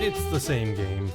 It's the same game.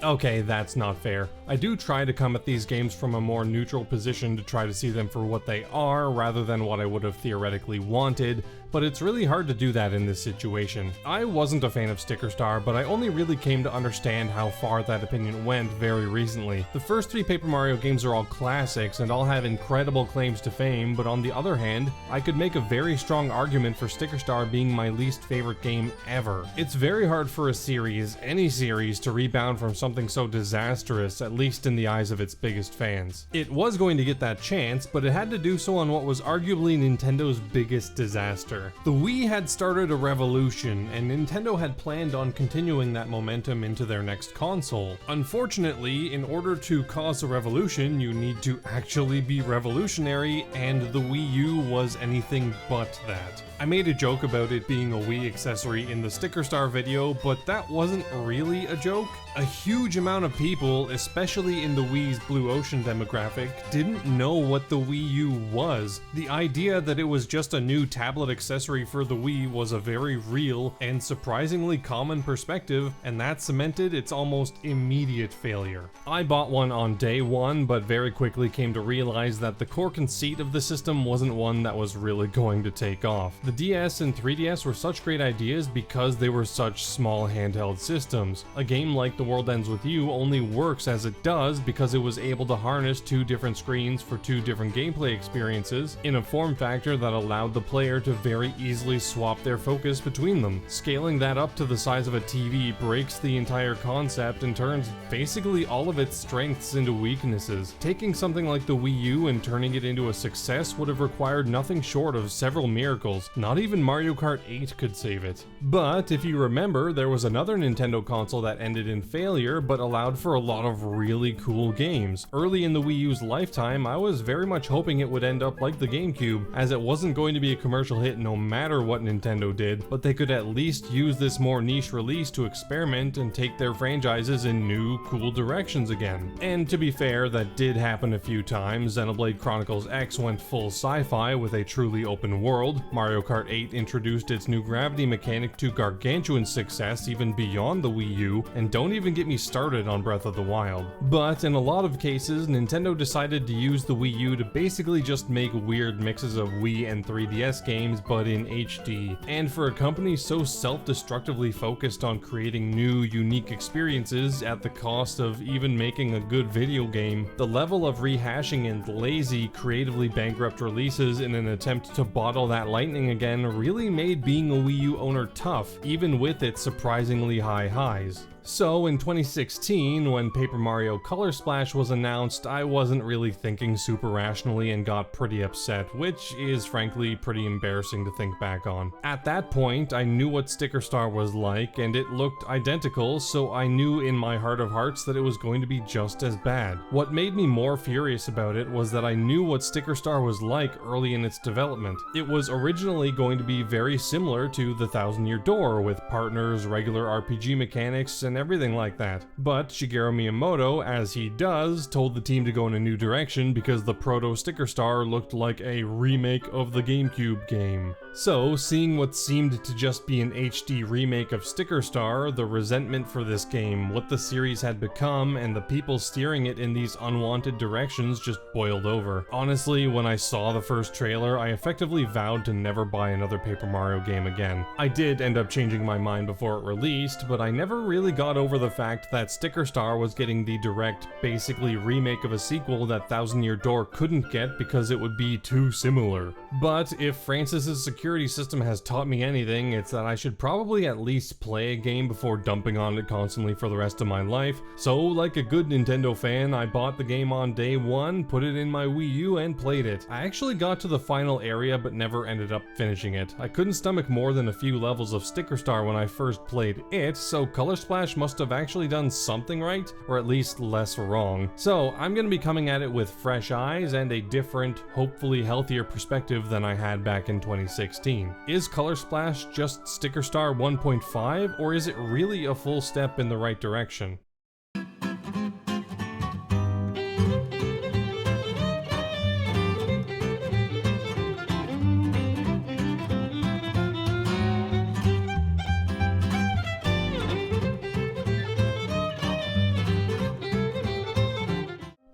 Okay, that's not fair. I do try to come at these games from a more neutral position to try to see them for what they are rather than what I would have theoretically wanted, but it's really hard to do that in this situation. I wasn't a fan of Sticker Star, but I only really came to understand how far that opinion went very recently. The first 3 Paper Mario games are all classics and all have incredible claims to fame, but on the other hand, I could make a very strong argument for Sticker Star being my least favorite game ever. It's very hard for a series, any series, to rebound from something so disastrous, at least in the eyes of its biggest fans. It was going to get that chance, but it had to do so on what was arguably Nintendo's biggest disaster. The Wii had started a revolution, and Nintendo had planned on continuing that momentum into their next console. Unfortunately, in order to cause a revolution, you need to actually be revolutionary, and the Wii U was anything but that. I made a joke about it being a Wii accessory in the Sticker Star video, but that wasn't really a joke. A huge amount of people, especially in the Wii's Blue Ocean demographic, didn't know what the Wii U was. The idea that it was just a new tablet accessory for the Wii was a very real and surprisingly common perspective, and that cemented its almost immediate failure. I bought one on day one, but very quickly came to realize that the core conceit of the system wasn't one that was really going to take off. The DS and 3DS were such great ideas because they were such small handheld systems. A game like The World Ends With You only works as it does because it was able to harness 2 different screens for 2 different gameplay experiences in a form factor that allowed the player to very easily swap their focus between them. Scaling that up to the size of a TV breaks the entire concept and turns basically all of its strengths into weaknesses. Taking something like the Wii U and turning it into a success would have required nothing short of several miracles. Not even Mario Kart 8 could save it. But if you remember, there was another Nintendo console that ended in failure but allowed for a lot of really cool games. Early in the Wii U's lifetime, I was very much hoping it would end up like the GameCube, as it wasn't going to be a commercial hit no matter what Nintendo did, but they could at least use this more niche release to experiment and take their franchises in new, cool directions again. And to be fair, that did happen a few times. Xenoblade Chronicles X went full sci-fi with a truly open world. Mario Kart 8 introduced its new gravity mechanic to gargantuan success even beyond the Wii U, and don't even get me started on Breath of the Wild. But in a lot of cases, Nintendo decided to use the Wii U to basically just make weird mixes of Wii and 3DS games, but in HD. And for a company so self-destructively focused on creating new, unique experiences at the cost of even making a good video game, the level of rehashing and lazy, creatively bankrupt releases in an attempt to bottle that lightning again really made being a Wii U owner tough, even with its surprisingly high highs. So in 2016, when Paper Mario Color Splash was announced, I wasn't really thinking super rationally and got pretty upset, which is frankly pretty embarrassing to think back on. At that point, I knew what Sticker Star was like, and it looked identical, so I knew in my heart of hearts that it was going to be just as bad. What made me more furious about it was that I knew what Sticker Star was like early in its development. It was originally going to be very similar to The Thousand Year Door, with partners, regular RPG mechanics, and everything like that. But Shigeru Miyamoto, as he does, told the team to go in a new direction because the proto Sticker Star looked like a remake of the GameCube game. So, seeing what seemed to just be an HD remake of Sticker Star, the resentment for this game, what the series had become, and the people steering it in these unwanted directions just boiled over. Honestly, when I saw the first trailer, I effectively vowed to never buy another Paper Mario game again. I did end up changing my mind before it released, but I never really got over the fact that Sticker Star was getting the direct, basically remake of a sequel that Thousand Year Door couldn't get because it would be too similar. But if Francis's security system has taught me anything, it's that I should probably at least play a game before dumping on it constantly for the rest of my life. So, like a good Nintendo fan, I bought the game on day one, put it in my Wii U, and played it. I actually got to the final area but never ended up finishing it. I couldn't stomach more than a few levels of Sticker Star when I first played it, so Color Splash must have actually done something right, or at least less wrong. So I'm gonna be coming at it with fresh eyes and a different, hopefully healthier perspective than I had back in 2016. Is Color Splash just Sticker Star 1.5, or is it really a full step in the right direction?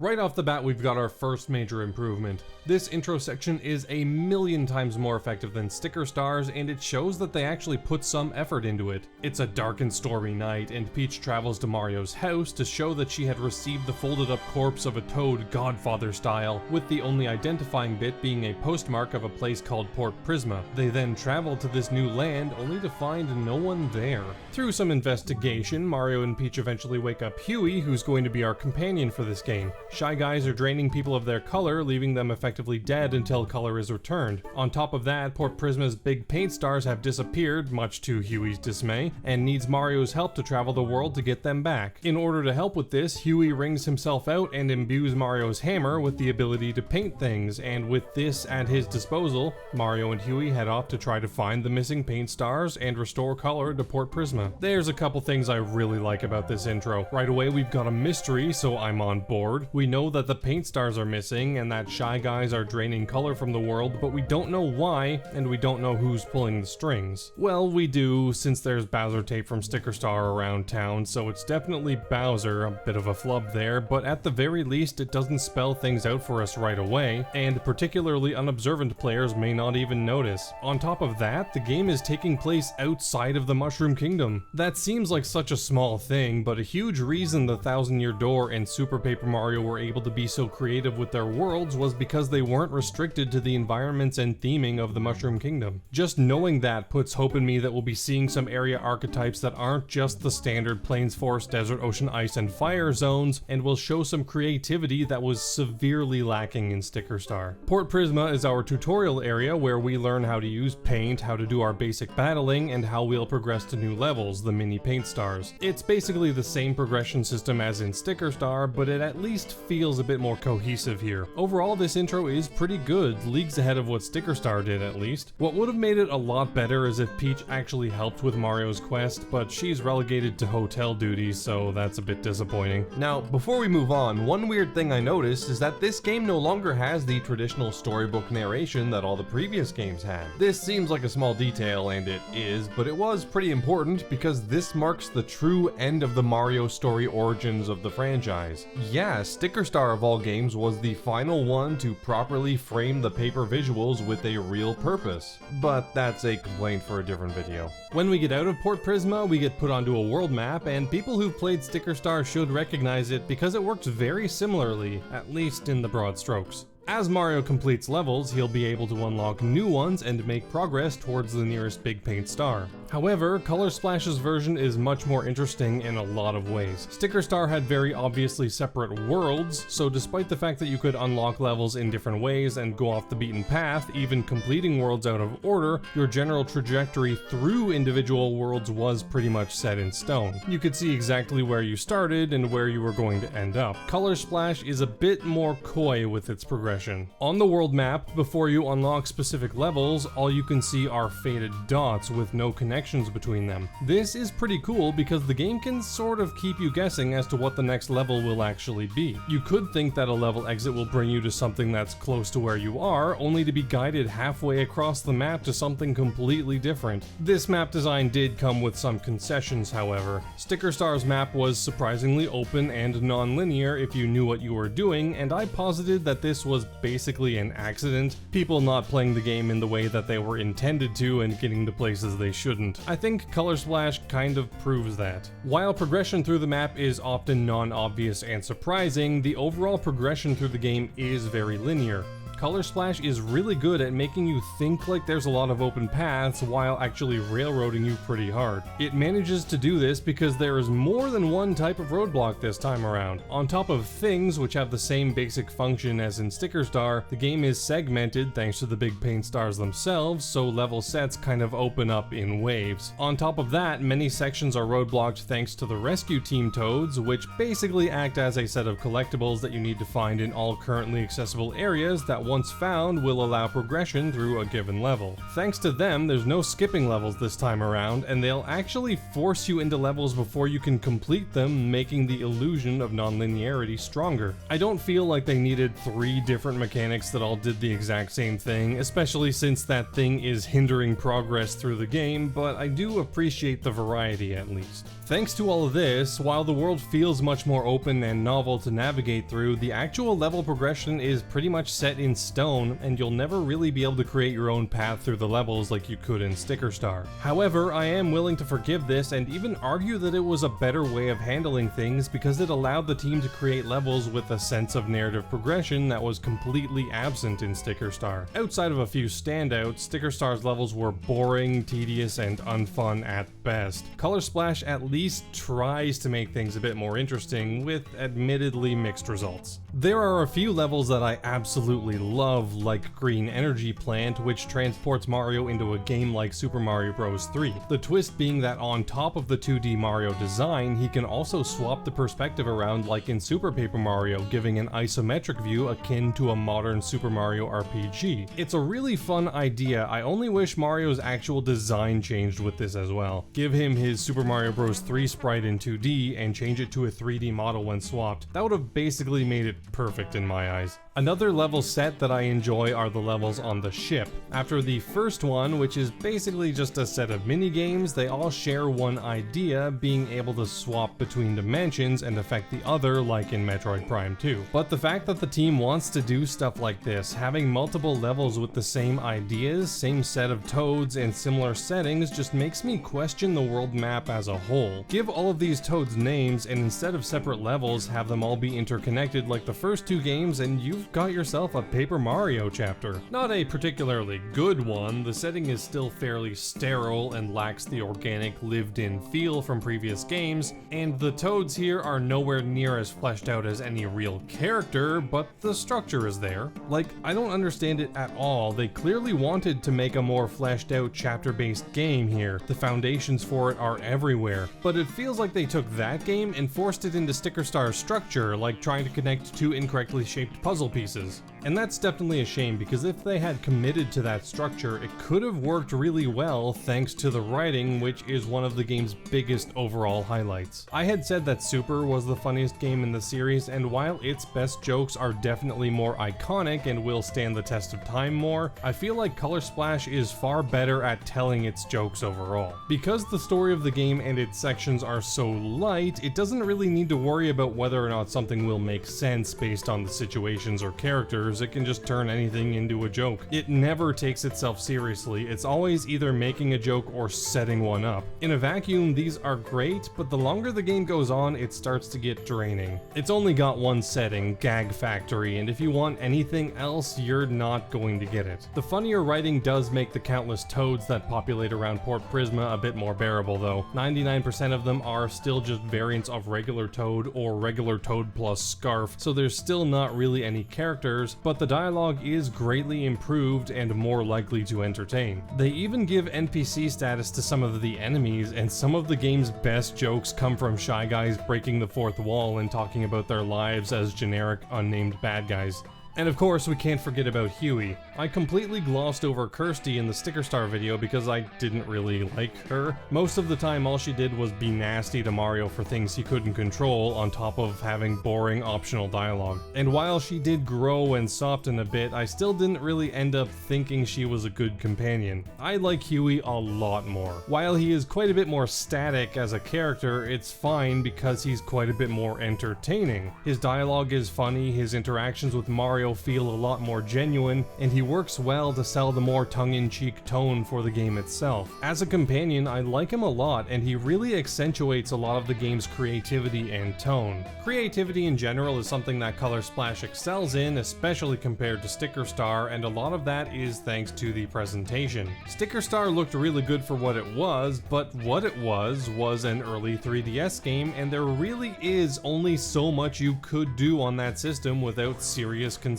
Right off the bat, we've got our first major improvement. This intro section is a million times more effective than Sticker Stars, and it shows that they actually put some effort into it. It's a dark and stormy night, and Peach travels to Mario's house to show that she had received the folded up corpse of a Toad Godfather style, with the only identifying bit being a postmark of a place called Port Prisma. They then travel to this new land only to find no one there. Through some investigation, Mario and Peach eventually wake up Huey, who's going to be our companion for this game. Shy Guys are draining people of their color, leaving them effectively dead until color is returned. On top of that, Port Prisma's big paint stars have disappeared, much to Huey's dismay, and needs Mario's help to travel the world to get them back. In order to help with this, Huey wrings himself out and imbues Mario's hammer with the ability to paint things, and with this at his disposal, Mario and Huey head off to try to find the missing paint stars and restore color to Port Prisma. There's a couple things I really like about this intro. Right away, we've got a mystery, so I'm on board. We know that the paint stars are missing and that Shy Guys are draining color from the world, but we don't know why, and we don't know who's pulling the strings. Well, we do, since there's Bowser tape from Sticker Star around town, so it's definitely Bowser, a bit of a flub there, but at the very least it doesn't spell things out for us right away, and particularly unobservant players may not even notice. On top of that, the game is taking place outside of the Mushroom Kingdom. That seems like such a small thing, but a huge reason the Thousand Year Door and Super Paper Mario were able to be so creative with their worlds was because they weren't restricted to the environments and theming of the Mushroom Kingdom. Just knowing that puts hope in me that we'll be seeing some area archetypes that aren't just the standard Plains, Forest, Desert, Ocean, Ice, and Fire zones, and will show some creativity that was severely lacking in Sticker Star. Port Prisma is our tutorial area where we learn how to use paint, how to do our basic battling, and how we'll progress to new levels, the mini paint stars. It's basically the same progression system as in Sticker Star, but it at least feels a bit more cohesive here. Overall, this intro is pretty good, leagues ahead of what Sticker Star did at least. What would have made it a lot better is if Peach actually helped with Mario's quest, but she's relegated to hotel duties, so that's a bit disappointing. Now, before we move on, one weird thing I noticed is that this game no longer has the traditional storybook narration that all the previous games had. This seems like a small detail, and it is, but it was pretty important because this marks the true end of the Mario story origins of the franchise. Yeah, Sticker Star of all games was the final one to properly frame the paper visuals with a real purpose, but that's a complaint for a different video. When we get out of Port Prisma, we get put onto a world map, and people who've played Sticker Star should recognize it because it works very similarly, at least in the broad strokes. As Mario completes levels, he'll be able to unlock new ones and make progress towards the nearest big paint star. However, Color Splash's version is much more interesting in a lot of ways. Sticker Star had very obviously separate worlds, so despite the fact that you could unlock levels in different ways and go off the beaten path, even completing worlds out of order, your general trajectory through individual worlds was pretty much set in stone. You could see exactly where you started and where you were going to end up. Color Splash is a bit more coy with its progression. On the world map, before you unlock specific levels, all you can see are faded dots with no connections between them. This is pretty cool because the game can sort of keep you guessing as to what the next level will actually be. You could think that a level exit will bring you to something that's close to where you are, only to be guided halfway across the map to something completely different. This map design did come with some concessions, however. Sticker Star's map was surprisingly open and non-linear if you knew what you were doing, and I posited that this was basically an accident, people not playing the game in the way that they were intended to and getting to places they shouldn't. I think Color Splash kind of proves that. While progression through the map is often non-obvious and surprising, the overall progression through the game is very linear. Color Splash is really good at making you think like there's a lot of open paths while actually railroading you pretty hard. It manages to do this because there is more than one type of roadblock this time around. On top of things which have the same basic function as in Sticker Star, the game is segmented thanks to the big paint stars themselves, so level sets kind of open up in waves. On top of that, many sections are roadblocked thanks to the rescue team toads, which basically act as a set of collectibles that you need to find in all currently accessible areas that once found will allow progression through a given level. Thanks to them, there's no skipping levels this time around, and they'll actually force you into levels before you can complete them, making the illusion of non-linearity stronger. I don't feel like they needed 3 different mechanics that all did the exact same thing, especially since that thing is hindering progress through the game, but I do appreciate the variety at least. Thanks to all of this, while the world feels much more open and novel to navigate through, the actual level progression is pretty much set in stone, and you'll never really be able to create your own path through the levels like you could in Sticker Star. However, I am willing to forgive this and even argue that it was a better way of handling things because it allowed the team to create levels with a sense of narrative progression that was completely absent in Sticker Star. Outside of a few standouts, Sticker Star's levels were boring, tedious, and unfun at best. Color Splash at least tries to make things a bit more interesting, with admittedly mixed results. There are a few levels that I absolutely love, like Green Energy Plant, which transports Mario into a game like Super Mario Bros. 3. The twist being that on top of the 2D Mario design, he can also swap the perspective around like in Super Paper Mario, giving an isometric view akin to a modern Super Mario RPG. It's a really fun idea. I only wish Mario's actual design changed with this as well. Give him his Super Mario Bros. 3 sprite in 2D and change it to a 3D model when swapped. That would have basically made it perfect in my eyes. Another level set that I enjoy are the levels on the ship. After the first one, which is basically just a set of mini games, they all share one idea, being able to swap between dimensions and affect the other like in Metroid Prime 2. But the fact that the team wants to do stuff like this, having multiple levels with the same ideas, same set of toads, and similar settings just makes me question the world map as a whole. Give all of these toads names and instead of separate levels, have them all be interconnected like the first 2 games and you've got yourself a Paper Mario chapter. Not a particularly good one, the setting is still fairly sterile and lacks the organic lived-in feel from previous games, and the toads here are nowhere near as fleshed out as any real character, but the structure is there. Like, I don't understand it at all. They clearly wanted to make a more fleshed out chapter-based game here. The foundations for it are everywhere, but it feels like they took that game and forced it into Sticker Star's structure, like trying to connect 2 incorrectly shaped puzzle pieces. And that's definitely a shame, because if they had committed to that structure, it could have worked really well thanks to the writing, which is one of the game's biggest overall highlights. I had said that Super was the funniest game in the series, and while its best jokes are definitely more iconic and will stand the test of time more, I feel like Color Splash is far better at telling its jokes overall. Because the story of the game and its sections are so light, it doesn't really need to worry about whether or not something will make sense based on the situations or characters. It can just turn anything into a joke. It never takes itself seriously. It's always either making a joke or setting one up. In a vacuum, these are great, but the longer the game goes on, it starts to get draining. It's only got one setting, Gag Factory, and if you want anything else, you're not going to get it. The funnier writing does make the countless toads that populate around Port Prisma a bit more bearable though. 99% of them are still just variants of regular Toad or regular Toad plus Scarf, so there's still not really any characters, but the dialogue is greatly improved and more likely to entertain. They even give NPC status to some of the enemies, and some of the game's best jokes come from Shy Guys breaking the fourth wall and talking about their lives as generic, unnamed bad guys. And of course, we can't forget about Huey. I completely glossed over Kirsty in the Sticker Star video because I didn't really like her. Most of the time, all she did was be nasty to Mario for things he couldn't control, on top of having boring optional dialogue. And while she did grow and soften a bit, I still didn't really end up thinking she was a good companion. I like Huey a lot more. While he is quite a bit more static as a character, it's fine because he's quite a bit more entertaining. His dialogue is funny, his interactions with Mario feel a lot more genuine, and he works well to sell the more tongue-in-cheek tone for the game itself. As a companion, I like him a lot, and he really accentuates a lot of the game's creativity and tone. Creativity in general is something that Color Splash excels in, especially compared to Sticker Star, and a lot of that is thanks to the presentation. Sticker Star looked really good for what it was, but what it was an early 3DS game, and there really is only so much you could do on that system without serious concessions.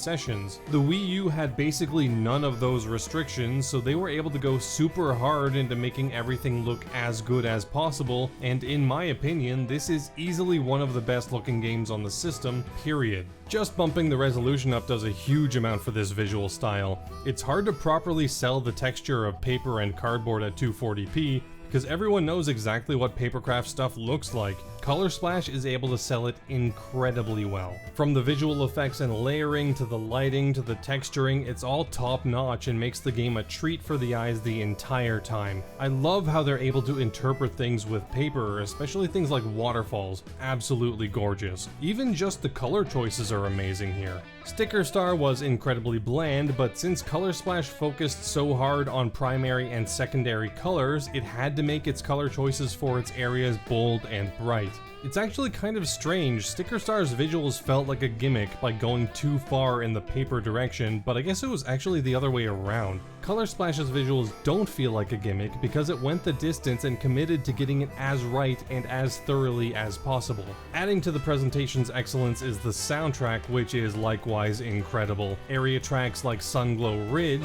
The Wii U had basically basically none of those restrictions, so they were able to go super hard into making everything look as good as possible, and in my opinion, this is easily one of the best looking games on the system, period. Just bumping the resolution up does a huge amount for this visual style. It's hard to properly sell the texture of paper and cardboard at 240p, because everyone knows exactly what papercraft stuff looks like. Color Splash is able to sell it incredibly well. From the visual effects and layering, to the lighting, to the texturing, it's all top notch and makes the game a treat for the eyes the entire time. I love how they're able to interpret things with paper, especially things like waterfalls. Absolutely gorgeous. Even just the color choices are amazing here. Sticker Star was incredibly bland, but since Color Splash focused so hard on primary and secondary colors, it had to make its color choices for its areas bold and bright. It's actually kind of strange. Sticker Star's visuals felt like a gimmick by going too far in the paper direction, but I guess it was actually the other way around. Color Splash's visuals don't feel like a gimmick because it went the distance and committed to getting it as right and as thoroughly as possible. Adding to the presentation's excellence is the soundtrack, which is likewise incredible. Area tracks like Sunglow Ridge,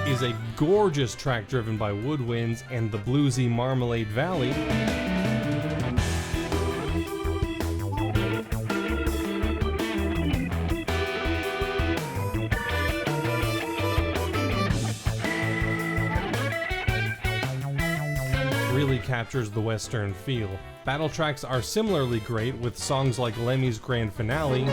is a gorgeous track driven by woodwinds, and the bluesy Marmalade Valley really captures the Western feel. Battle tracks are similarly great, with songs like Lemmy's Grand Finale,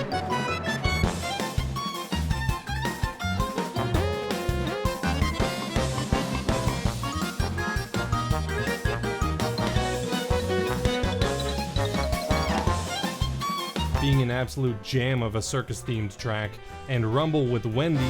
being an absolute jam of a circus-themed track, and Rumble with Wendy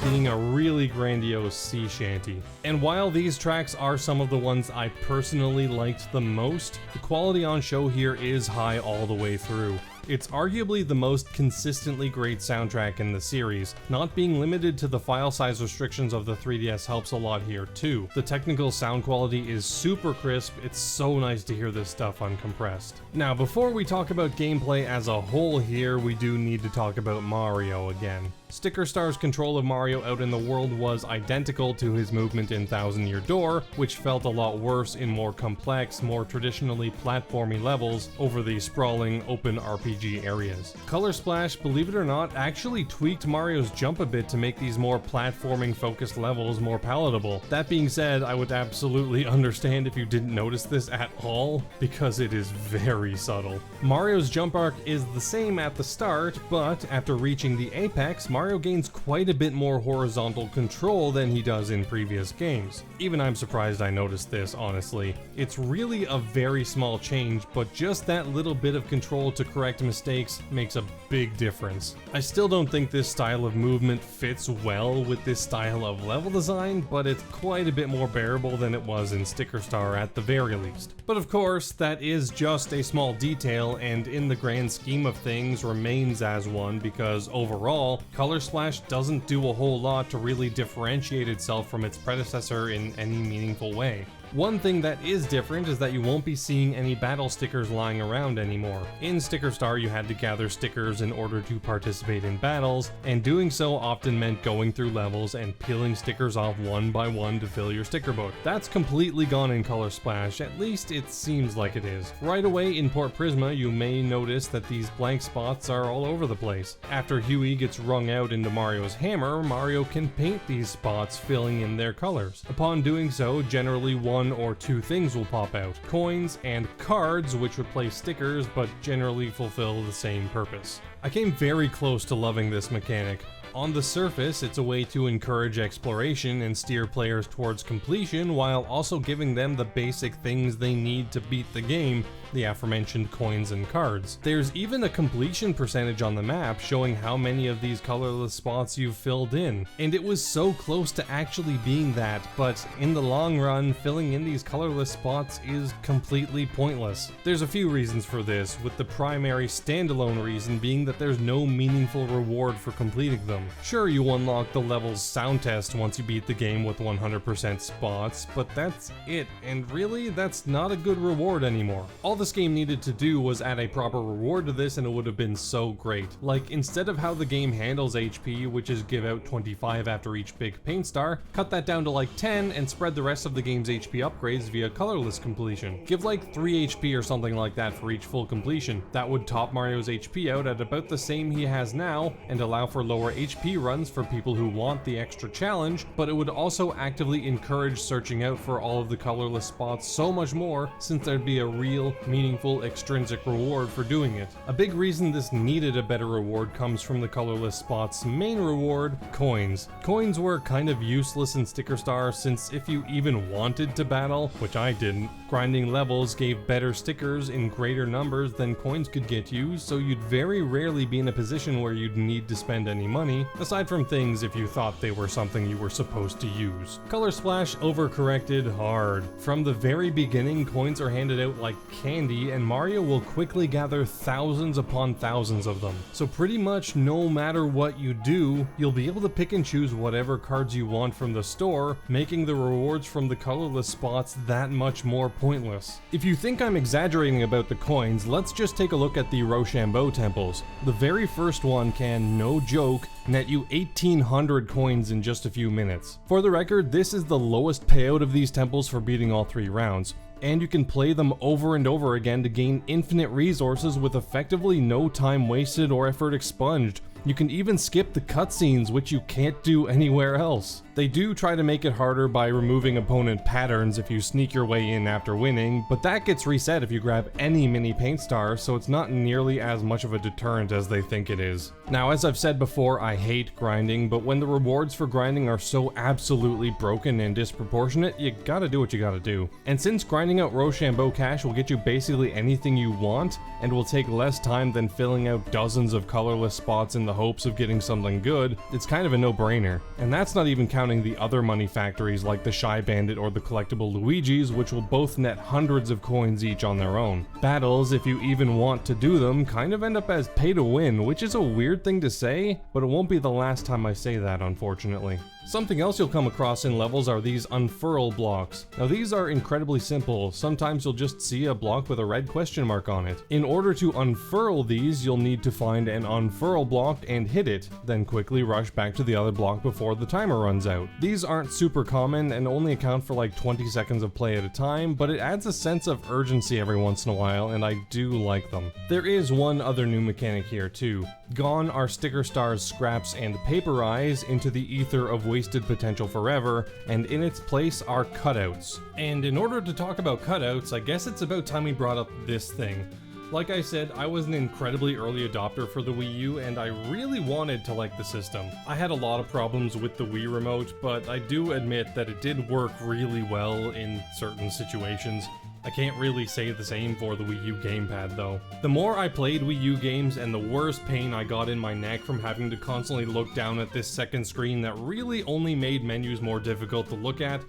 being a really grandiose sea shanty. And while these tracks are some of the ones I personally liked the most, the quality on show here is high all the way through. It's arguably the most consistently great soundtrack in the series. Not being limited to the file size restrictions of the 3DS helps a lot here too. The technical sound quality is super crisp. It's so nice to hear this stuff uncompressed. Now, before we talk about gameplay as a whole here, we do need to talk about Mario again. Sticker Star's control of Mario out in the world was identical to his movement in Thousand Year Door, which felt a lot worse in more complex, more traditionally platformy levels over the sprawling open RPG areas. Color Splash, believe it or not, actually tweaked Mario's jump a bit to make these more platforming focused levels more palatable. That being said, I would absolutely understand if you didn't notice this at all, because it is very subtle. Mario's jump arc is the same at the start, but after reaching the apex, Mario gains quite a bit more horizontal control than he does in previous games. Even I'm surprised I noticed this, honestly. It's really a very small change, but just that little bit of control to correct mistakes makes a big difference. I still don't think this style of movement fits well with this style of level design, but it's quite a bit more bearable than it was in Sticker Star at the very least. But of course, that is just a small detail, and in the grand scheme of things remains as one, because overall, Color Splash doesn't do a whole lot to really differentiate itself from its predecessor in any meaningful way. One thing that is different is that you won't be seeing any battle stickers lying around anymore. In Sticker Star, you had to gather stickers in order to participate in battles, and doing so often meant going through levels and peeling stickers off one by one to fill your sticker book. That's completely gone in Color Splash, at least it seems like it is. Right away in Port Prisma, you may notice that these blank spots are all over the place. After Huey gets wrung out into Mario's hammer, Mario can paint these spots, filling in their colors. Upon doing so, generally one or two things will pop out: coins and cards, which replace stickers but generally fulfill the same purpose. I came very close to loving this mechanic. On the surface, it's a way to encourage exploration and steer players towards completion while also giving them the basic things they need to beat the game, the aforementioned coins and cards. There's even a completion percentage on the map showing how many of these colorless spots you've filled in, and it was so close to actually being that, but in the long run, filling in these colorless spots is completely pointless. There's a few reasons for this, with the primary standalone reason being that there's no meaningful reward for completing them. Sure, you unlock the level's sound test once you beat the game with 100% spots, but that's it, and really, that's not a good reward anymore. All this game needed to do was add a proper reward to this and it would have been so great. Like, instead of how the game handles HP, which is give out 25 after each big paint star, cut that down to like 10 and spread the rest of the game's HP upgrades via colorless completion. Give like 3 HP or something like that for each full completion. That would top Mario's HP out at about the same he has now and allow for lower HP runs for people who want the extra challenge, but it would also actively encourage searching out for all of the colorless spots so much more, since there'd be a real, meaningful extrinsic reward for doing it. A big reason this needed a better reward comes from the colorless spot's main reward, coins. Coins were kind of useless in Sticker Star since if you even wanted to battle, which I didn't, grinding levels gave better stickers in greater numbers than coins could get you, so you'd very rarely be in a position where you'd need to spend any money, aside from things if you thought they were something you were supposed to use. Color Splash overcorrected hard. From the very beginning, coins are handed out like candy, and Mario will quickly gather thousands upon thousands of them. So pretty much no matter what you do, you'll be able to pick and choose whatever cards you want from the store, making the rewards from the colorless spots that much more pointless. If you think I'm exaggerating about the coins, let's just take a look at the Rochambeau temples. The very first one can, no joke, net you 1,800 coins in just a few minutes. For the record, this is the lowest payout of these temples for beating all 3 rounds, and you can play them over and over again to gain infinite resources with effectively no time wasted or effort expunged. You can even skip the cutscenes, which you can't do anywhere else. They do try to make it harder by removing opponent patterns if you sneak your way in after winning, but that gets reset if you grab any mini paint star, so it's not nearly as much of a deterrent as they think it is. Now, as I've said before, I hate grinding, but when the rewards for grinding are so absolutely broken and disproportionate, you gotta do what you gotta do. And since grinding out Rochambeau cash will get you basically anything you want, and will take less time than filling out dozens of colorless spots in the hopes of getting something good, it's kind of a no-brainer. And that's not even counting the other money factories like the Shy Bandit or the collectible Luigi's, which will both net hundreds of coins each on their own. Battles, if you even want to do them, kind of end up as pay to win, which is a weird thing to say, but it won't be the last time I say that, unfortunately. Something else you'll come across in levels are these unfurl blocks. Now these are incredibly simple. Sometimes you'll just see a block with a red question mark on it. In order to unfurl these, you'll need to find an unfurl block and hit it, then quickly rush back to the other block before the timer runs out. These aren't super common and only account for like 20 seconds of play at a time, but it adds a sense of urgency every once in a while, and I do like them. There is one other new mechanic here too. Gone are Sticker Star's scraps and paper eyes into the ether of wasted potential forever, and in its place are cutouts. And in order to talk about cutouts, I guess it's about time we brought up this thing. Like I said, I was an incredibly early adopter for the Wii U, and I really wanted to like the system. I had a lot of problems with the Wii Remote, but I do admit that it did work really well in certain situations. I can't really say the same for the Wii U gamepad though. The more I played Wii U games and the worse pain I got in my neck from having to constantly look down at this second screen that really only made menus more difficult to look at,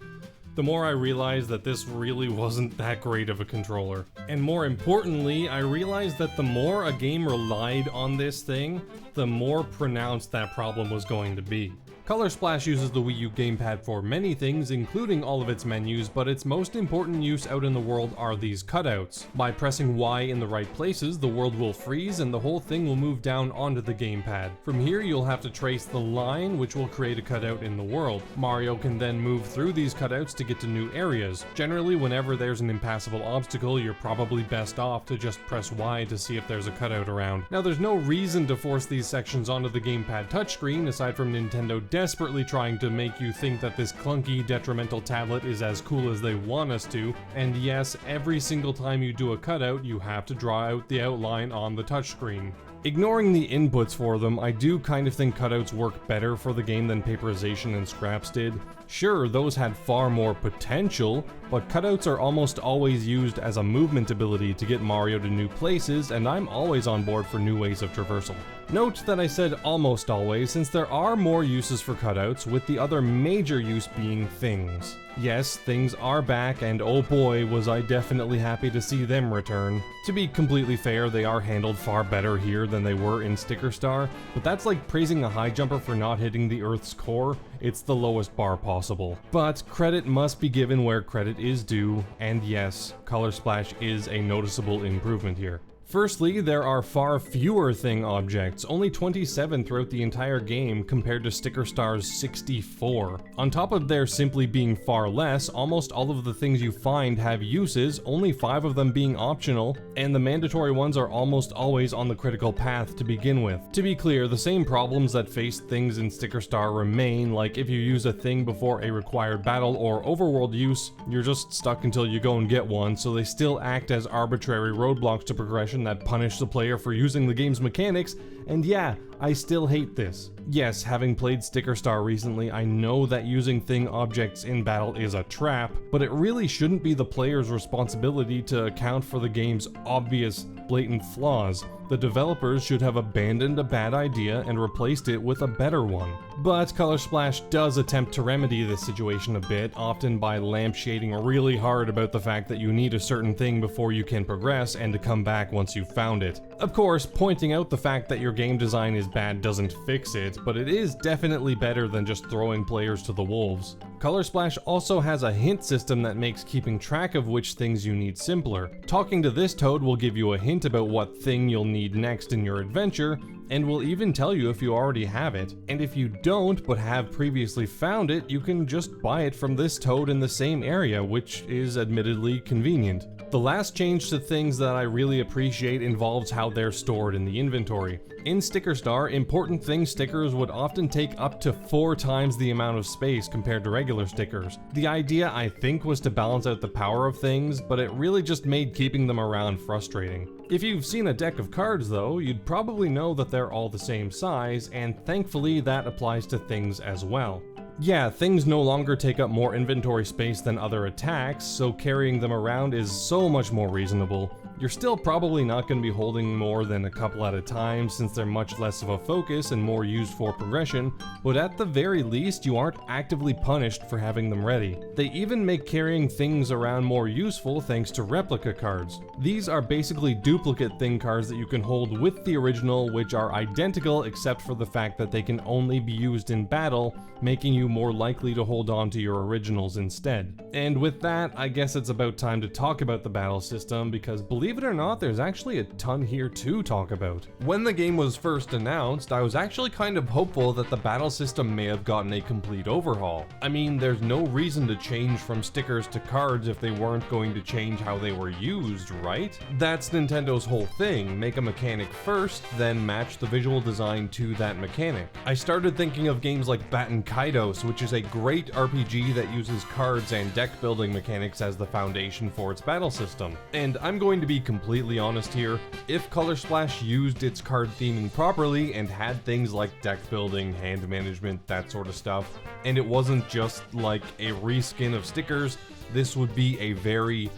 the more I realized that this really wasn't that great of a controller. And more importantly, I realized that the more a game relied on this thing, the more pronounced that problem was going to be. Color Splash uses the Wii U gamepad for many things, including all of its menus, but its most important use out in the world are these cutouts. By pressing Y in the right places, the world will freeze and the whole thing will move down onto the gamepad. From here, you'll have to trace the line, which will create a cutout in the world. Mario can then move through these cutouts to get to new areas. Generally, whenever there's an impassable obstacle, you're probably best off to just press Y to see if there's a cutout around. Now, there's no reason to force these sections onto the gamepad touchscreen, aside from Nintendo desperately trying to make you think that this clunky, detrimental tablet is as cool as they want us to, and yes, every single time you do a cutout, you have to draw out the outline on the touchscreen. Ignoring the inputs for them, I do kind of think cutouts work better for the game than paperization and scraps did. Sure, those had far more potential, but cutouts are almost always used as a movement ability to get Mario to new places, and I'm always on board for new ways of traversal. Note that I said almost always, since there are more uses for cutouts, with the other major use being things. Yes, things are back, and oh boy, was I definitely happy to see them return. To be completely fair, they are handled far better here than they were in Sticker Star, but that's like praising a high jumper for not hitting the Earth's core. It's the lowest bar possible. But credit must be given where credit is due, and yes, Color Splash is a noticeable improvement here. Firstly, there are far fewer thing objects, only 27 throughout the entire game compared to Sticker Star's 64. On top of there simply being far less, almost all of the things you find have uses, only 5 of them being optional, and the mandatory ones are almost always on the critical path to begin with. To be clear, the same problems that faced things in Sticker Star remain, like if you use a thing before a required battle or overworld use, you're just stuck until you go and get one, so they still act as arbitrary roadblocks to progression that punish the player for using the game's mechanics, and yeah, I still hate this. Yes, having played Sticker Star recently, I know that using thing objects in battle is a trap, but it really shouldn't be the player's responsibility to account for the game's obvious, blatant flaws. The developers should have abandoned a bad idea and replaced it with a better one. But Color Splash does attempt to remedy this situation a bit, often by lampshading really hard about the fact that you need a certain thing before you can progress and to come back once you've found it. Of course, pointing out the fact that your game design is bad doesn't fix it, but it is definitely better than just throwing players to the wolves. Color Splash also has a hint system that makes keeping track of which things you need simpler. Talking to this toad will give you a hint about what thing you'll need next in your adventure, and will even tell you if you already have it. And if you don't but have previously found it, you can just buy it from this toad in the same area, which is admittedly convenient. The last change to things that I really appreciate involves how they're stored in the inventory. In Sticker Star, important thing stickers would often take up to 4 times the amount of space compared to regular stickers. The idea, I think, was to balance out the power of things, but it really just made keeping them around frustrating. If you've seen a deck of cards though, you'd probably know that they're all the same size, and thankfully that applies to things as well. Yeah, things no longer take up more inventory space than other attacks, so carrying them around is so much more reasonable. You're still probably not going to be holding more than a couple at a time since they're much less of a focus and more used for progression, but at the very least you aren't actively punished for having them ready. They even make carrying things around more useful thanks to replica cards. These are basically duplicate thing cards that you can hold with the original, which are identical except for the fact that they can only be used in battle, making you more likely to hold on to your originals instead. And with that, I guess it's about time to talk about the battle system, because believe it or not, there's actually a ton here to talk about. When the game was first announced, I was actually kind of hopeful that the battle system may have gotten a complete overhaul. I mean, there's no reason to change from stickers to cards if they weren't going to change how they were used, right? That's Nintendo's whole thing, make a mechanic first, then match the visual design to that mechanic. I started thinking of games like Batten Kaitos, which is a great RPG that uses cards and deck building mechanics as the foundation for its battle system. And I'm going to be completely honest here, if Color Splash used its card theming properly and had things like deck building, hand management, that sort of stuff, and it wasn't just like a reskin of stickers, this would be a very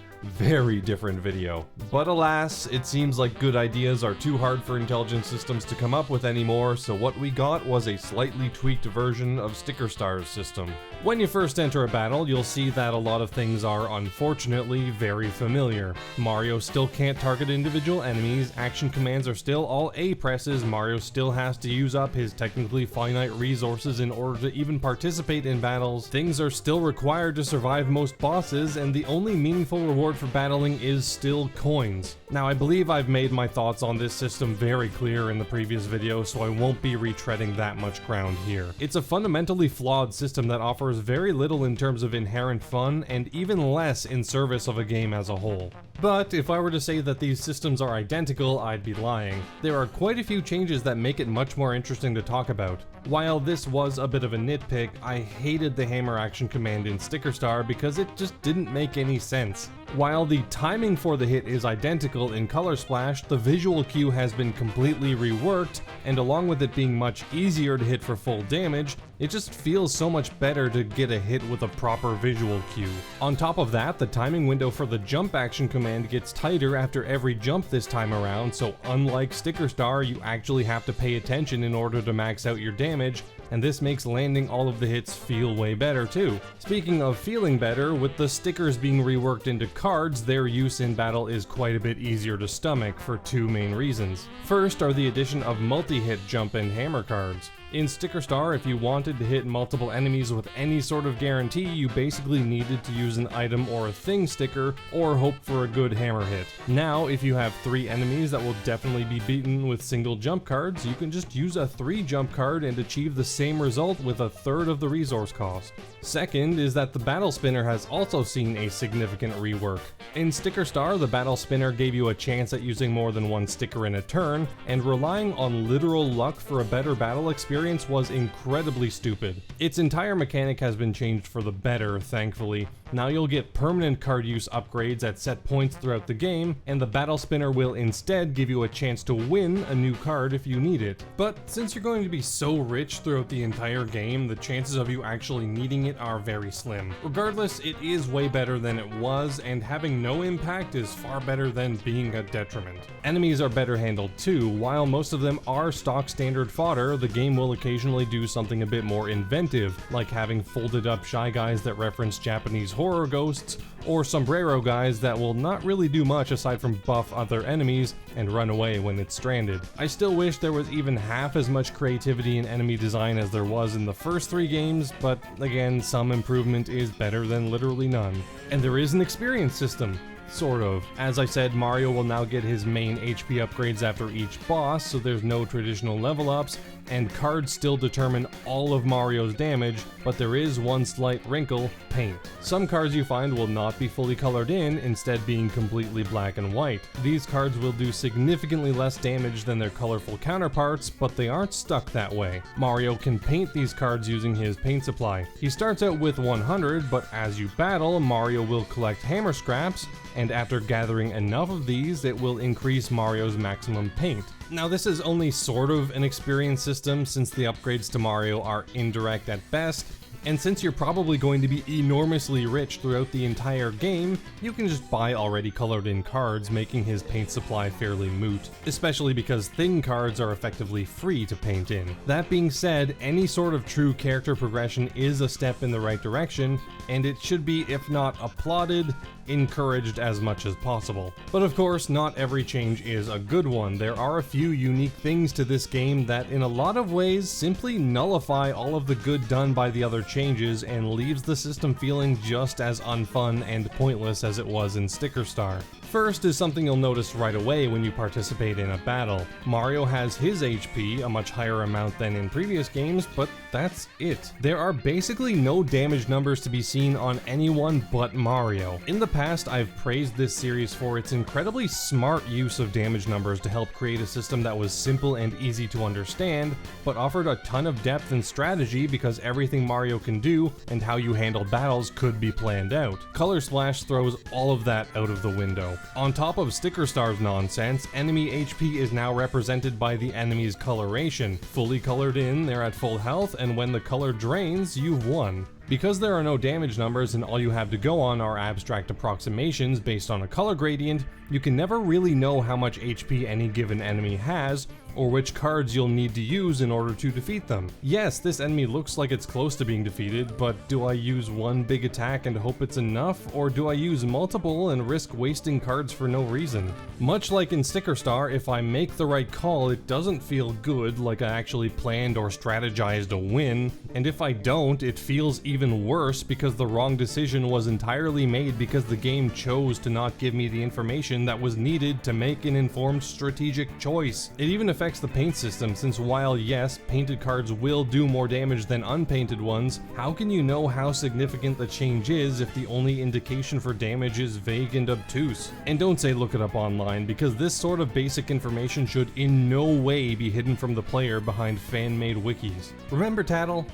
different video. But alas, it seems like good ideas are too hard for intelligent systems to come up with anymore, so what we got was a slightly tweaked version of Sticker Star's system. When you first enter a battle, you'll see that a lot of things are unfortunately very familiar. Mario still can't target individual enemies, action commands are still all A presses, Mario still has to use up his technically finite resources in order to even participate in battles, things are still required to survive most bosses, and the only meaningful reward for battling is still coins. Now, I believe I've made my thoughts on this system very clear in the previous video, so I won't be retreading that much ground here. It's a fundamentally flawed system that offers very little in terms of inherent fun, and even less in service of a game as a whole. But if I were to say that these systems are identical, I'd be lying. There are quite a few changes that make it much more interesting to talk about. While this was a bit of a nitpick, I hated the hammer action command in Sticker Star because it just didn't make any sense. While the timing for the hit is identical in Color Splash, the visual cue has been completely reworked, and along with it being much easier to hit for full damage, it just feels so much better to get a hit with a proper visual cue. On top of that, the timing window for the jump action command gets tighter after every jump this time around, so unlike Sticker Star, you actually have to pay attention in order to max out your damage, and this makes landing all of the hits feel way better too. Speaking of feeling better, with the stickers being reworked into cards, their use in battle is quite a bit easier to stomach for two main reasons. First are the addition of multi-hit jump and hammer cards. In Sticker Star, if you wanted to hit multiple enemies with any sort of guarantee, you basically needed to use an item or a thing sticker, or hope for a good hammer hit. Now, if you have 3 enemies that will definitely be beaten with single jump cards, you can just use a 3 jump card and achieve the same result with a third of the resource cost. Second is that the Battle Spinner has also seen a significant rework. In Sticker Star, the Battle Spinner gave you a chance at using more than one sticker in a turn, and relying on literal luck for a better battle experience was incredibly stupid. Its entire mechanic has been changed for the better, thankfully. Now you'll get permanent card use upgrades at set points throughout the game, and the Battle Spinner will instead give you a chance to win a new card if you need it. But since you're going to be so rich throughout the entire game, the chances of you actually needing it are very slim. Regardless, it is way better than it was, and having no impact is far better than being a detriment. Enemies are better handled too. While most of them are stock standard fodder, the game will occasionally do something a bit more inventive, like having folded up Shy Guys that reference Japanese horror ghosts, or sombrero guys that will not really do much aside from buff other enemies and run away when it's stranded. I still wish there was even half as much creativity in enemy design as there was in the first 3 games, but again, some improvement is better than literally none. And there is an experience system. Sort of. As I said, Mario will now get his main HP upgrades after each boss, so there's no traditional level ups, and cards still determine all of Mario's damage, but there is one slight wrinkle: paint. Some cards you find will not be fully colored in, instead being completely black and white. These cards will do significantly less damage than their colorful counterparts, but they aren't stuck that way. Mario can paint these cards using his paint supply. He starts out with 100, but as you battle, Mario will collect hammer scraps, and after gathering enough of these, it will increase Mario's maximum paint. Now this is only sort of an experience system since the upgrades to Mario are indirect at best, and since you're probably going to be enormously rich throughout the entire game, you can just buy already colored in cards, making his paint supply fairly moot, especially because thing cards are effectively free to paint in. That being said, any sort of true character progression is a step in the right direction, and it should be, if not applauded, encouraged as much as possible. But of course, not every change is a good one. There are a few unique things to this game that in a lot of ways simply nullify all of the good done by the other changes and leaves the system feeling just as unfun and pointless as it was in Sticker Star. First is something you'll notice right away when you participate in a battle. Mario has his HP, a much higher amount than in previous games, but that's it. There are basically no damage numbers to be seen on anyone but Mario. In the past, I've praised this series for its incredibly smart use of damage numbers to help create a system that was simple and easy to understand, but offered a ton of depth and strategy because everything Mario can do and how you handle battles could be planned out. Color Splash throws all of that out of the window. On top of Sticker Star's nonsense, enemy HP is now represented by the enemy's coloration. Fully colored in, they're at full health, and when the color drains, you've won. Because there are no damage numbers and all you have to go on are abstract approximations based on a color gradient, you can never really know how much HP any given enemy has, or which cards you'll need to use in order to defeat them. Yes, this enemy looks like it's close to being defeated, but do I use one big attack and hope it's enough, or do I use multiple and risk wasting cards for no reason? Much like in Sticker Star, if I make the right call, it doesn't feel good, like I actually planned or strategized a win, and if I don't, it feels even worse because the wrong decision was entirely made because the game chose to not give me the information that was needed to make an informed strategic choice. It even affects affects the paint system, since while yes, painted cards will do more damage than unpainted ones, how can you know how significant the change is if the only indication for damage is vague and obtuse? And don't say look it up online, because this sort of basic information should in no way be hidden from the player behind fan-made wikis. Remember Tattle?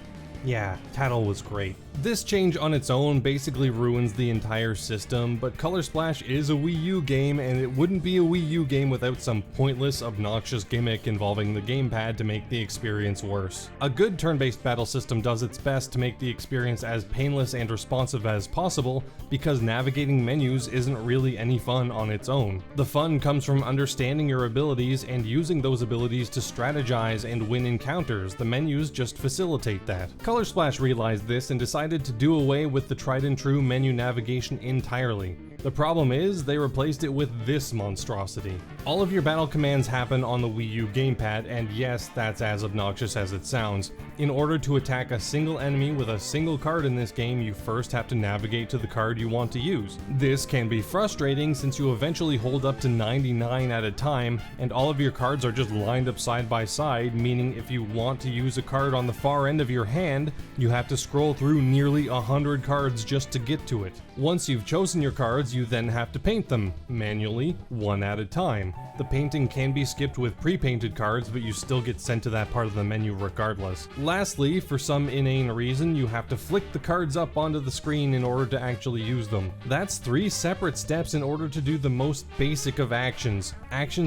Yeah, Tattle was great. This change on its own basically ruins the entire system, but Color Splash is a Wii U game, and it wouldn't be a Wii U game without some pointless, obnoxious gimmick involving the gamepad to make the experience worse. A good turn-based battle system does its best to make the experience as painless and responsive as possible, because navigating menus isn't really any fun on its own. The fun comes from understanding your abilities and using those abilities to strategize and win encounters. The menus just facilitate that. Color Splash realized this and decided to do away with the tried and true menu navigation entirely. The problem is, they replaced it with this monstrosity. All of your battle commands happen on the Wii U gamepad, and yes, that's as obnoxious as it sounds. In order to attack a single enemy with a single card in this game, you first have to navigate to the card you want to use. This can be frustrating since you eventually hold up to 99 at a time, and all of your cards are just lined up side by side, meaning if you want to use a card on the far end of your hand, you have to scroll through nearly 100 cards just to get to it. Once you've chosen your cards, you then have to paint them, manually, one at a time. The painting can be skipped with pre-painted cards, but you still get sent to that part of the menu regardless. Lastly, for some inane reason, you have to flick the cards up onto the screen in order to actually use them. That's 3 separate steps in order to do the most basic of actions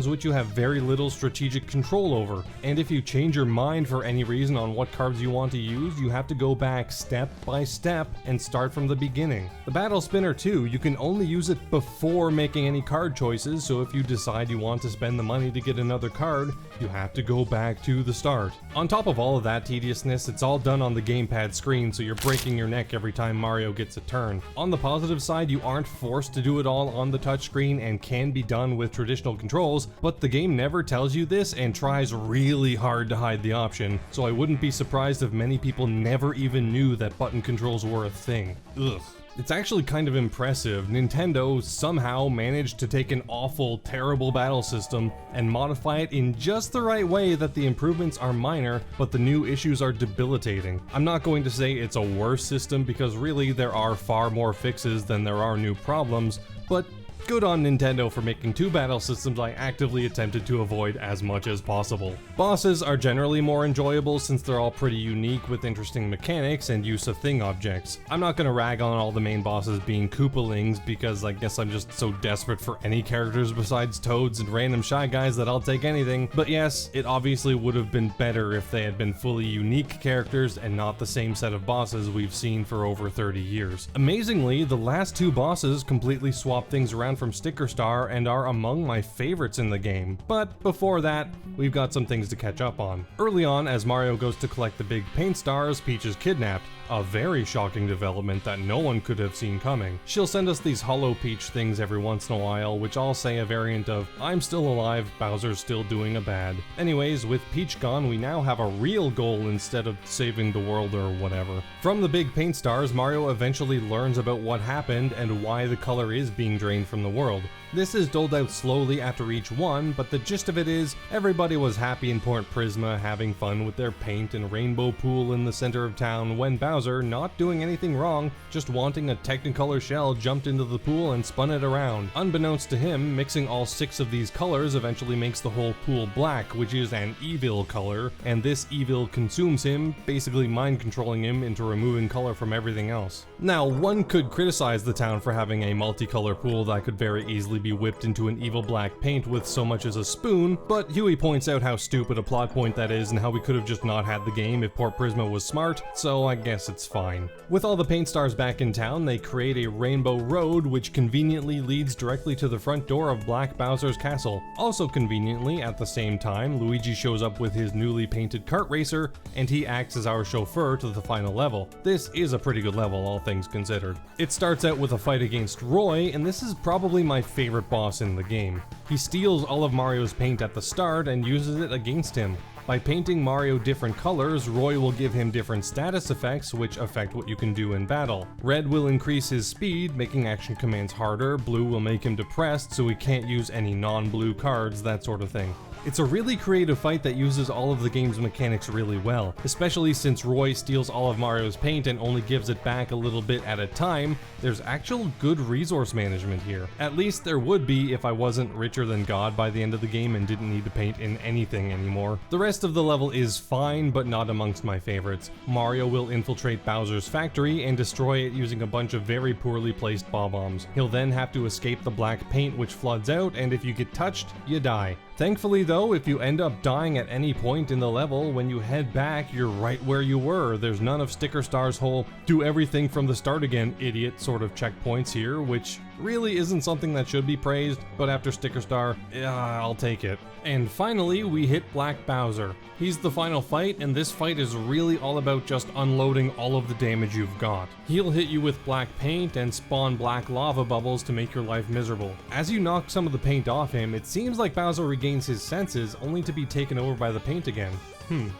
which you have very little strategic control over. And if you change your mind for any reason on what cards you want to use, you have to go back step by step and start from the beginning. The Battle Spinner too, you can only use it before making any card choices, so if you decide you want to spend the money to get another card, you have to go back to the start. On top of all of that tediousness, it's all done on the gamepad screen, so you're breaking your neck every time Mario gets a turn. On the positive side, you aren't forced to do it all on the touchscreen and can be done with traditional controls, but the game never tells you this and tries really hard to hide the option, so I wouldn't be surprised if many people never even knew that button controls were a thing. Ugh. It's actually kind of impressive. Nintendo somehow managed to take an awful, terrible battle system and modify it in just the right way that the improvements are minor, but the new issues are debilitating. I'm not going to say it's a worse system because really there are far more fixes than there are new problems, but good on Nintendo for making 2 battle systems I actively attempted to avoid as much as possible. Bosses are generally more enjoyable since they're all pretty unique with interesting mechanics and use of thing objects. I'm not gonna rag on all the main bosses being Koopalings because I guess I'm just so desperate for any characters besides Toads and random Shy Guys that I'll take anything, but yes, it obviously would have been better if they had been fully unique characters and not the same set of bosses we've seen for over 30 years. Amazingly, the last 2 bosses completely swap things around from Sticker Star and are among my favorites in the game. But before that, we've got some things to catch up on. Early on, as Mario goes to collect the big paint stars, Peach is kidnapped. A very shocking development that no one could have seen coming. She'll send us these Hollow Peach things every once in a while, which I'll say a variant of, I'm still alive, Bowser's still doing a bad. Anyways, with Peach gone, we now have a real goal instead of saving the world or whatever. From the big paint stars, Mario eventually learns about what happened and why the color is being drained from the world. This is doled out slowly after each one, but the gist of it is, everybody was happy in Port Prisma having fun with their paint and rainbow pool in the center of town when Bowser, not doing anything wrong, just wanting a Technicolor shell, jumped into the pool and spun it around. Unbeknownst to him, mixing all 6 of these colors eventually makes the whole pool black, which is an evil color, and this evil consumes him, basically mind controlling him into removing color from everything else. Now, one could criticize the town for having a multicolor pool that could very easily be whipped into an evil black paint with so much as a spoon, but Huey points out how stupid a plot point that is and how we could have just not had the game if Port Prisma was smart, so I guess it's fine. With all the paint stars back in town, they create a rainbow road which conveniently leads directly to the front door of Black Bowser's castle. Also conveniently, at the same time, Luigi shows up with his newly painted kart racer, and he acts as our chauffeur to the final level. This is a pretty good level, all things considered. It starts out with a fight against Roy, and this is probably my favorite boss in the game. He steals all of Mario's paint at the start and uses it against him. By painting Mario different colors, Roy will give him different status effects which affect what you can do in battle. Red will increase his speed, making action commands harder, blue will make him depressed so he can't use any non-blue cards, that sort of thing. It's a really creative fight that uses all of the game's mechanics really well, especially since Roy steals all of Mario's paint and only gives it back a little bit at a time. There's actual good resource management here. At least there would be if I wasn't richer than God by the end of the game and didn't need to paint in anything anymore. The rest of the level is fine, but not amongst my favorites. Mario will infiltrate Bowser's factory and destroy it using a bunch of very poorly placed bob-ombs. He'll then have to escape the black paint which floods out, and if you get touched, you die. Thankfully though, if you end up dying at any point in the level, when you head back, you're right where you were. There's none of Sticker Star's whole do everything from the start again, idiot sort of checkpoints here, which really isn't something that should be praised, but after Sticker Star, I'll take it. And finally, we hit Black Bowser. He's the final fight, and this fight is really all about just unloading all of the damage you've got. He'll hit you with black paint and spawn black lava bubbles to make your life miserable. As you knock some of the paint off him, it seems like Bowser regains his senses, only to be taken over by the paint again.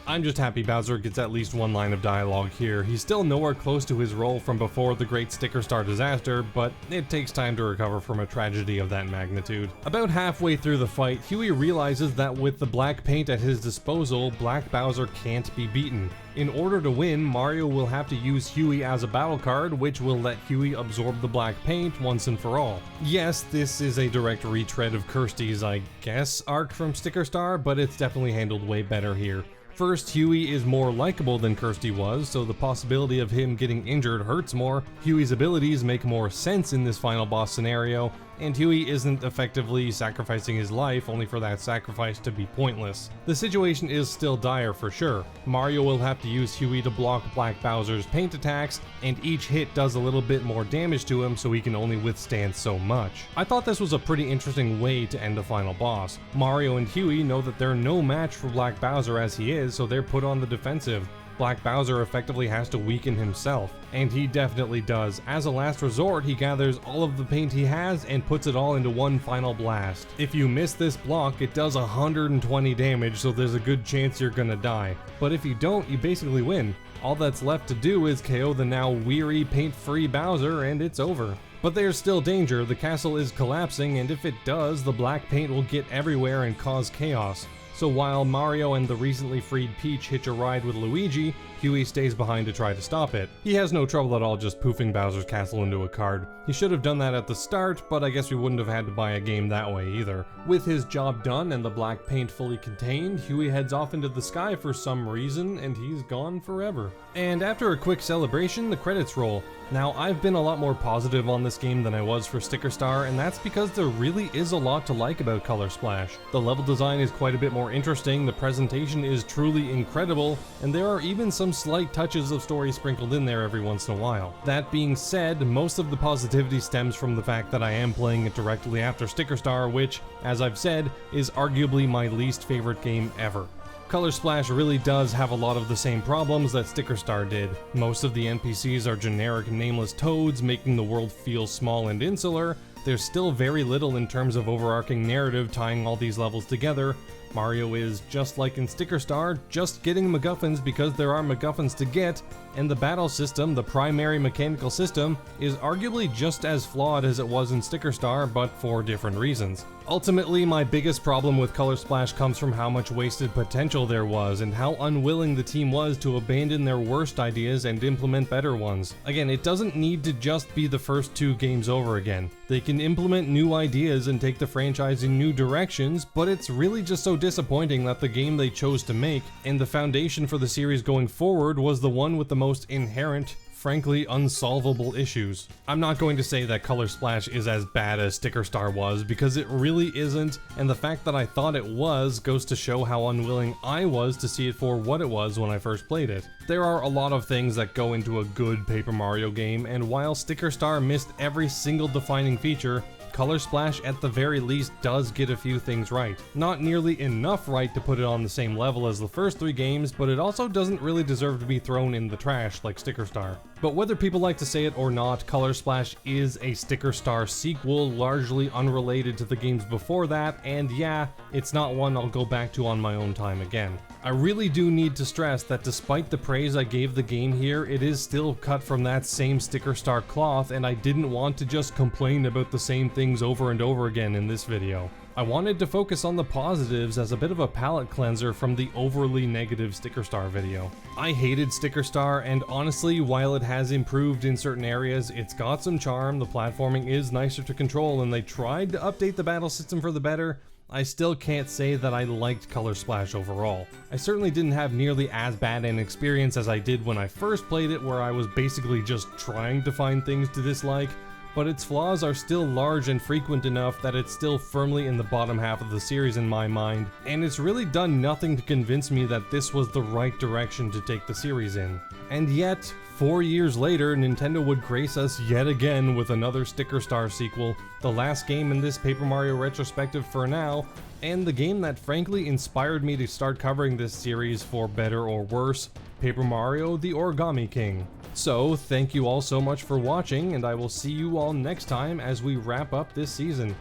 I'm just happy Bowser gets at least one line of dialogue here. He's still nowhere close to his role from before the Great Sticker Star disaster, but it takes time to recover from a tragedy of that magnitude. About halfway through the fight, Huey realizes that with the black paint at his disposal, Black Bowser can't be beaten. In order to win, Mario will have to use Huey as a battle card, which will let Huey absorb the black paint once and for all. Yes, this is a direct retread of Kirsty's, I guess, arc from Sticker Star, but it's definitely handled way better here. First, Huey is more likable than Kirsty was, so the possibility of him getting injured hurts more. Huey's abilities make more sense in this final boss scenario, and Huey isn't effectively sacrificing his life only for that sacrifice to be pointless. The situation is still dire for sure. Mario will have to use Huey to block Black Bowser's paint attacks, and each hit does a little bit more damage to him, so he can only withstand so much. I thought this was a pretty interesting way to end the final boss. Mario and Huey know that they're no match for Black Bowser as he is, so they're put on the defensive. Black Bowser effectively has to weaken himself, and he definitely does. As a last resort, he gathers all of the paint he has and puts it all into one final blast. If you miss this block, it does 120 damage, so there's a good chance you're gonna die. But if you don't, you basically win. All that's left to do is KO the now weary, paint-free Bowser, and it's over. But there's still danger. The castle is collapsing, and if it does, the black paint will get everywhere and cause chaos. So while Mario and the recently freed Peach hitch a ride with Luigi, Huey stays behind to try to stop it. He has no trouble at all just poofing Bowser's castle into a card. He should have done that at the start, but I guess we wouldn't have had to buy a game that way either. With his job done and the black paint fully contained, Huey heads off into the sky for some reason, and he's gone forever. And after a quick celebration, the credits roll. Now, I've been a lot more positive on this game than I was for Sticker Star, and that's because there really is a lot to like about Color Splash. The level design is quite a bit more interesting, the presentation is truly incredible, and there are even some slight touches of story sprinkled in there every once in a while. That being said, most of the positivity stems from the fact that I am playing it directly after Sticker Star, which, as I've said, is arguably my least favorite game ever. Color Splash really does have a lot of the same problems that Sticker Star did. Most of the NPCs are generic nameless toads, making the world feel small and insular. There's still very little in terms of overarching narrative tying all these levels together. Mario is, just like in Sticker Star, just getting MacGuffins because there are MacGuffins to get, and the battle system, the primary mechanical system, is arguably just as flawed as it was in Sticker Star, but for different reasons. Ultimately, my biggest problem with Color Splash comes from how much wasted potential there was, and how unwilling the team was to abandon their worst ideas and implement better ones. Again, it doesn't need to just be the first two games over again. They can implement new ideas and take the franchise in new directions, but it's really just so disappointing that the game they chose to make, and the foundation for the series going forward, was the one with the most inherent, frankly unsolvable issues. I'm not going to say that Color Splash is as bad as Sticker Star was, because it really isn't, and the fact that I thought it was goes to show how unwilling I was to see it for what it was when I first played it. There are a lot of things that go into a good Paper Mario game, and while Sticker Star missed every single defining feature, Color Splash at the very least does get a few things right. Not nearly enough right to put it on the same level as the first three games, but it also doesn't really deserve to be thrown in the trash like Sticker Star. But whether people like to say it or not, Color Splash is a Sticker Star sequel, largely unrelated to the games before that, and yeah, it's not one I'll go back to on my own time again. I really do need to stress that despite the praise I gave the game here, it is still cut from that same Sticker Star cloth, and I didn't want to just complain about the same things over and over again in this video. I wanted to focus on the positives as a bit of a palate cleanser from the overly negative Sticker Star video. I hated Sticker Star, and honestly, while it has improved in certain areas, it's got some charm, the platforming is nicer to control, and they tried to update the battle system for the better. I still can't say that I liked Color Splash overall. I certainly didn't have nearly as bad an experience as I did when I first played it, where I was basically just trying to find things to dislike, but its flaws are still large and frequent enough that it's still firmly in the bottom half of the series in my mind, and it's really done nothing to convince me that this was the right direction to take the series in. And yet, 4 years later, Nintendo would grace us yet again with another Sticker Star sequel, the last game in this Paper Mario retrospective for now, and the game that frankly inspired me to start covering this series for better or worse, Paper Mario: The Origami King. So, thank you all so much for watching, and I will see you all next time as we wrap up this season.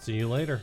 See you later.